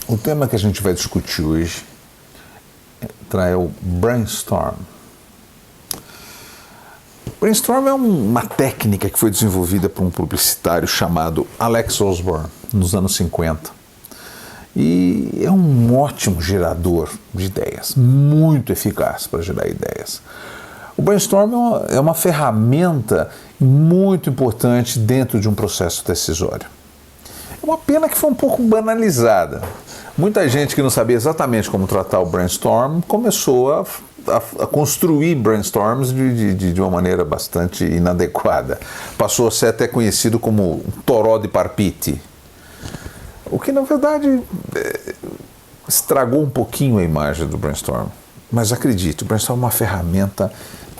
O tema que a gente vai discutir hoje é o brainstorm. Brainstorm é uma técnica que foi desenvolvida por um publicitário chamado Alex Osborne nos anos 50. E é um ótimo gerador de ideias, muito eficaz para gerar ideias. O brainstorm é uma ferramenta muito importante dentro de um processo decisório. É uma pena que foi um pouco banalizada. Muita gente que não sabia exatamente como tratar o brainstorm começou a construir brainstorms de uma maneira bastante inadequada. Passou a ser até conhecido como toró de parpite. O que, na verdade, estragou um pouquinho a imagem do brainstorm. Mas acredite, o brainstorm é uma ferramenta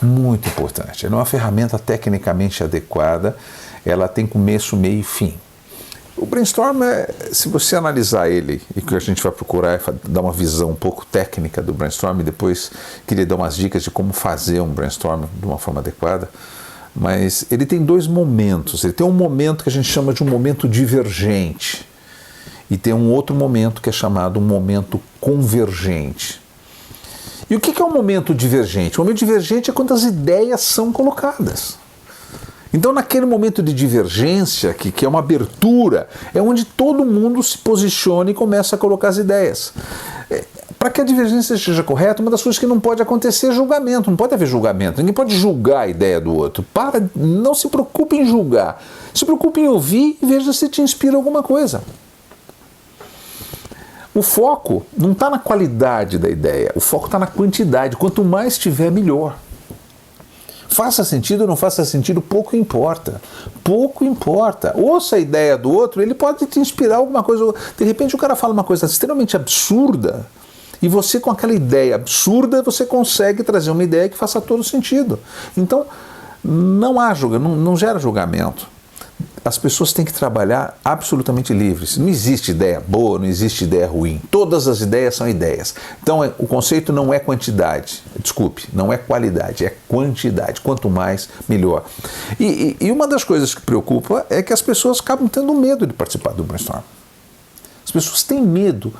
muito importante. Ela é uma ferramenta tecnicamente adequada, ela tem começo, meio e fim. O brainstorm, se você analisar ele, e que a gente vai procurar é dar uma visão um pouco técnica do brainstorm, e depois queria dar umas dicas de como fazer um brainstorm de uma forma adequada, mas ele tem dois momentos. Ele tem um momento que a gente chama de um momento divergente, e tem um outro momento que é chamado um momento convergente. E o que é um momento divergente? O momento divergente é quando as ideias são colocadas. Então, naquele momento de divergência, que é uma abertura, é onde todo mundo se posiciona e começa a colocar as ideias. Para que a divergência seja correta, uma das coisas que não pode acontecer é julgamento. Não pode haver julgamento. Ninguém pode julgar a ideia do outro. Não se preocupe em julgar. Se preocupe em ouvir e veja se te inspira alguma coisa. O foco não está na qualidade da ideia, o foco está na quantidade. Quanto mais tiver, melhor. Faça sentido ou não faça sentido, pouco importa. Pouco importa. Ouça a ideia do outro, ele pode te inspirar alguma coisa. De repente o cara fala uma coisa extremamente absurda e você, com aquela ideia absurda, você consegue trazer uma ideia que faça todo sentido. Então, não gera julgamento. As pessoas têm que trabalhar absolutamente livres. Não existe ideia boa, não existe ideia ruim. Todas as ideias são ideias. Então, o conceito não é quantidade. Desculpe, não é qualidade, é quantidade. Quanto mais, melhor. E uma das coisas que preocupa é que as pessoas acabam tendo medo de participar do brainstorm. As pessoas têm medo.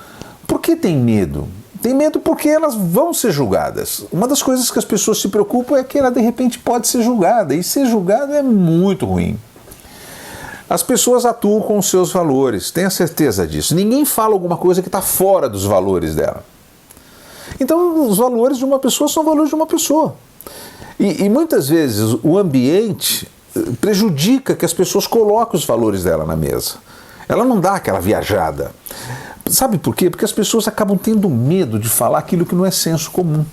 Por que têm medo? Tem medo porque elas vão ser julgadas. Uma das coisas que as pessoas se preocupam é que ela, de repente, pode ser julgada. E ser julgada é muito ruim. As pessoas atuam com os seus valores, tenha certeza disso. Ninguém fala alguma coisa que está fora dos valores dela. Então, os valores de uma pessoa são valores de uma pessoa. E muitas vezes o ambiente prejudica que as pessoas coloquem os valores dela na mesa. Ela não dá aquela viajada. Sabe por quê? Porque as pessoas acabam tendo medo de falar aquilo que não é senso comum.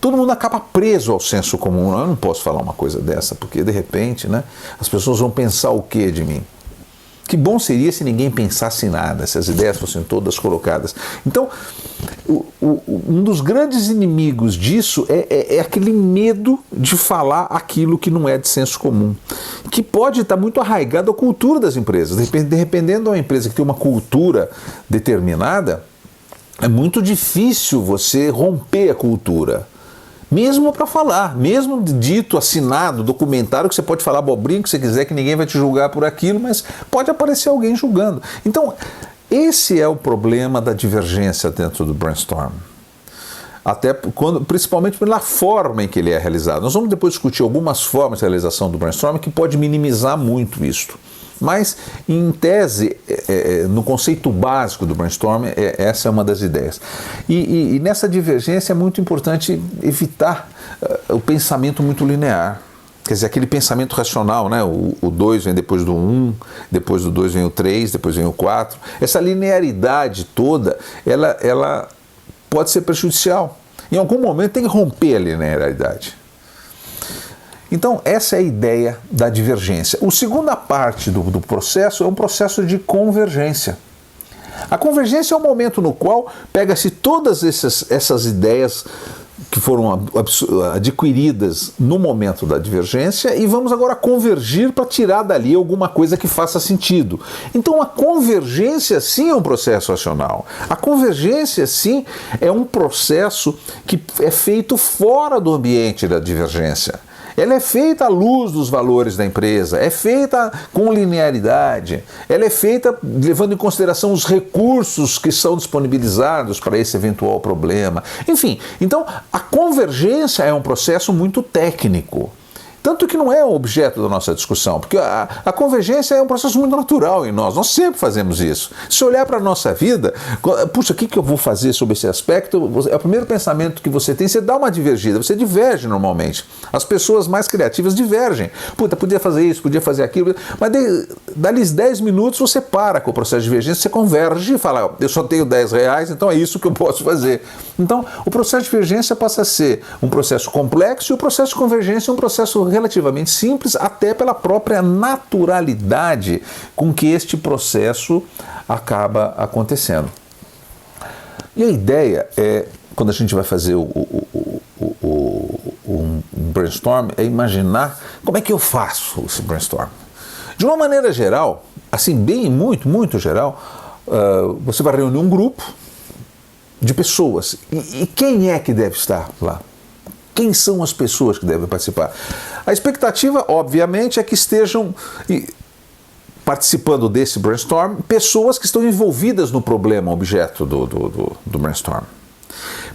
Todo mundo acaba preso ao senso comum. Eu não posso falar uma coisa dessa, porque de repente, né, as pessoas vão pensar o que de mim? Que bom seria se ninguém pensasse nada, se as ideias fossem todas colocadas. Então, um dos grandes inimigos disso é aquele medo de falar aquilo que não é de senso comum, que pode estar muito arraigado à cultura das empresas. Dependendo de uma empresa que tem uma cultura determinada, é muito difícil você romper a cultura. Mesmo para falar, mesmo dito, assinado, documentário, que você pode falar abobrinha que você quiser, que ninguém vai te julgar por aquilo, mas pode aparecer alguém julgando. Então, esse é o problema da divergência dentro do brainstorm. Principalmente pela forma em que ele é realizado. Nós vamos depois discutir algumas formas de realização do brainstorm que pode minimizar muito isto. Mas, em tese, no conceito básico do brainstorm, essa é uma das ideias. E nessa divergência é muito importante evitar o pensamento muito linear. Quer dizer, aquele pensamento racional, né? O 2 vem depois do 1, depois do 2 vem o 3, depois vem o 4. Essa linearidade toda, ela pode ser prejudicial. Em algum momento tem que romper a linearidade. Então, essa é a ideia da divergência. A segunda parte do processo é um processo de convergência. A convergência é o momento no qual pega-se todas essas ideias que foram adquiridas no momento da divergência e vamos agora convergir para tirar dali alguma coisa que faça sentido. Então, a convergência, sim, é um processo racional. A convergência, sim, é um processo que é feito fora do ambiente da divergência. Ela é feita à luz dos valores da empresa, é feita com linearidade, ela é feita levando em consideração os recursos que são disponibilizados para esse eventual problema. Enfim, então a convergência é um processo muito técnico. Tanto que não é o objeto da nossa discussão, porque a convergência é um processo muito natural em nós sempre fazemos isso. Se olhar para a nossa vida, puxa, o que eu vou fazer sobre esse aspecto? É o primeiro pensamento que você tem, você dá uma divergida, você diverge normalmente. As pessoas mais criativas divergem. Puta, podia fazer isso, podia fazer aquilo, mas dali 10 minutos você para com o processo de divergência, você converge e fala, eu só tenho R$10, então é isso que eu posso fazer. Então, o processo de divergência passa a ser um processo complexo e o processo de convergência é um processo relativamente simples, até pela própria naturalidade com que este processo acaba acontecendo. E a ideia é, quando a gente vai fazer um brainstorm, é imaginar como é que eu faço esse brainstorm. De uma maneira geral, assim, bem, muito geral, você vai reunir um grupo de pessoas. E quem é que deve estar lá? Quem são as pessoas que devem participar? A expectativa, obviamente, é que estejam participando desse brainstorm pessoas que estão envolvidas no problema objeto do brainstorm.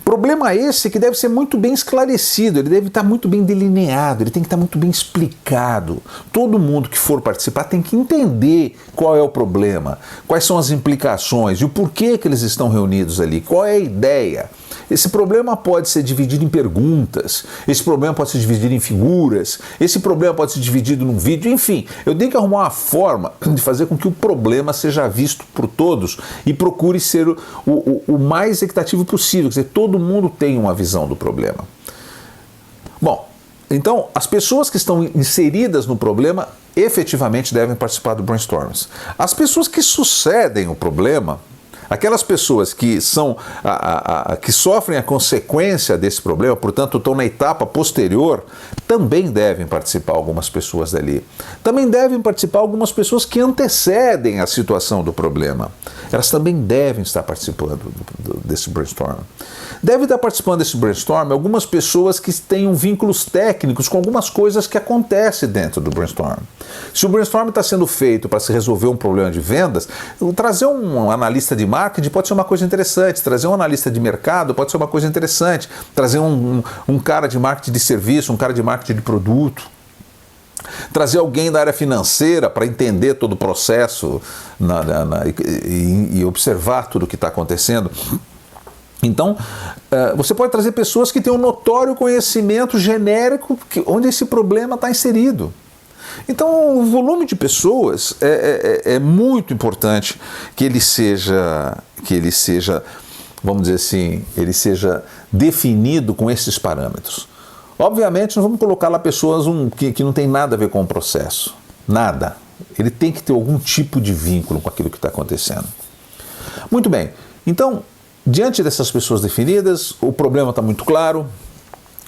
Problema esse que deve ser muito bem esclarecido, ele deve estar muito bem delineado, ele tem que estar muito bem explicado. Todo mundo que for participar tem que entender qual é o problema, quais são as implicações e o porquê que eles estão reunidos ali, qual é a ideia. Esse problema pode ser dividido em perguntas, esse problema pode ser dividido em figuras, esse problema pode ser dividido num vídeo, enfim, eu tenho que arrumar uma forma de fazer com que o problema seja visto por todos e procure ser o mais equitativo possível, quer dizer, todo mundo tem uma visão do problema. Bom, então as pessoas que estão inseridas no problema efetivamente devem participar do brainstorm. As pessoas que sucedem o problema, aquelas pessoas que que sofrem a consequência desse problema, portanto estão na etapa posterior, também devem participar algumas pessoas dali. Também devem participar algumas pessoas que antecedem a situação do problema. Elas também devem estar participando desse brainstorm. Deve estar participando desse brainstorm algumas pessoas que tenham vínculos técnicos com algumas coisas que acontecem dentro do brainstorm. Se o brainstorm está sendo feito para se resolver um problema de vendas, trazer um analista de marketing pode ser uma coisa interessante, trazer um analista de mercado pode ser uma coisa interessante, trazer um cara de marketing de serviço, um cara de marketing de produto, trazer alguém da área financeira para entender todo o processo e observar tudo o que está acontecendo. Então, você pode trazer pessoas que têm um notório conhecimento genérico onde esse problema está inserido. Então, o volume de pessoas é muito importante que ele seja, vamos dizer assim, ele seja definido com esses parâmetros. Obviamente, não vamos colocar lá pessoas que não tem nada a ver com o processo. Nada. Ele tem que ter algum tipo de vínculo com aquilo que está acontecendo. Muito bem. Então, diante dessas pessoas definidas, o problema está muito claro.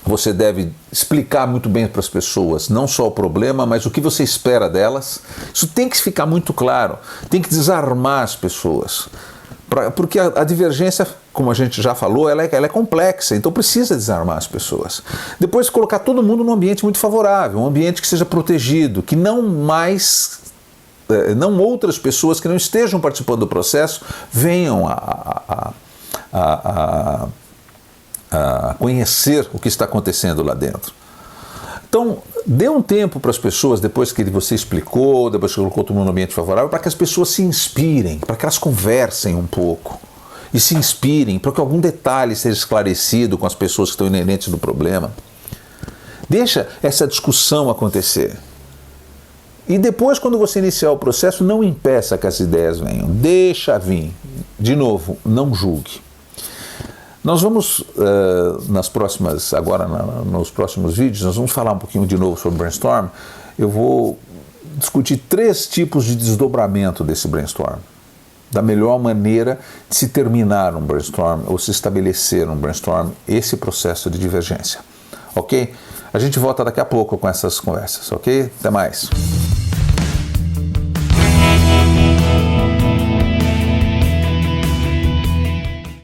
Você deve explicar muito bem para as pessoas, não só o problema, mas o que você espera delas. Isso tem que ficar muito claro, tem que desarmar as pessoas. Porque a divergência, como a gente já falou, ela é complexa, então precisa desarmar as pessoas. Depois colocar todo mundo num ambiente muito favorável, um ambiente que seja protegido, que não outras pessoas que não estejam participando do processo venham a conhecer o que está acontecendo lá dentro. Então, dê um tempo para as pessoas, depois que você explicou, depois que colocou todo mundo no ambiente favorável, para que as pessoas se inspirem, para que elas conversem um pouco e se inspirem, para que algum detalhe seja esclarecido com as pessoas que estão inerentes do problema. Deixa essa discussão acontecer. E depois, quando você iniciar o processo, não impeça que as ideias venham. Deixa vir. De novo, não julgue. Nós vamos, nos próximos vídeos, nós vamos falar um pouquinho de novo sobre brainstorm. Eu vou discutir 3 tipos de desdobramento desse brainstorm. Da melhor maneira de se terminar um brainstorm ou se estabelecer um brainstorm, esse processo de divergência. Ok? A gente volta daqui a pouco com essas conversas, ok? Até mais.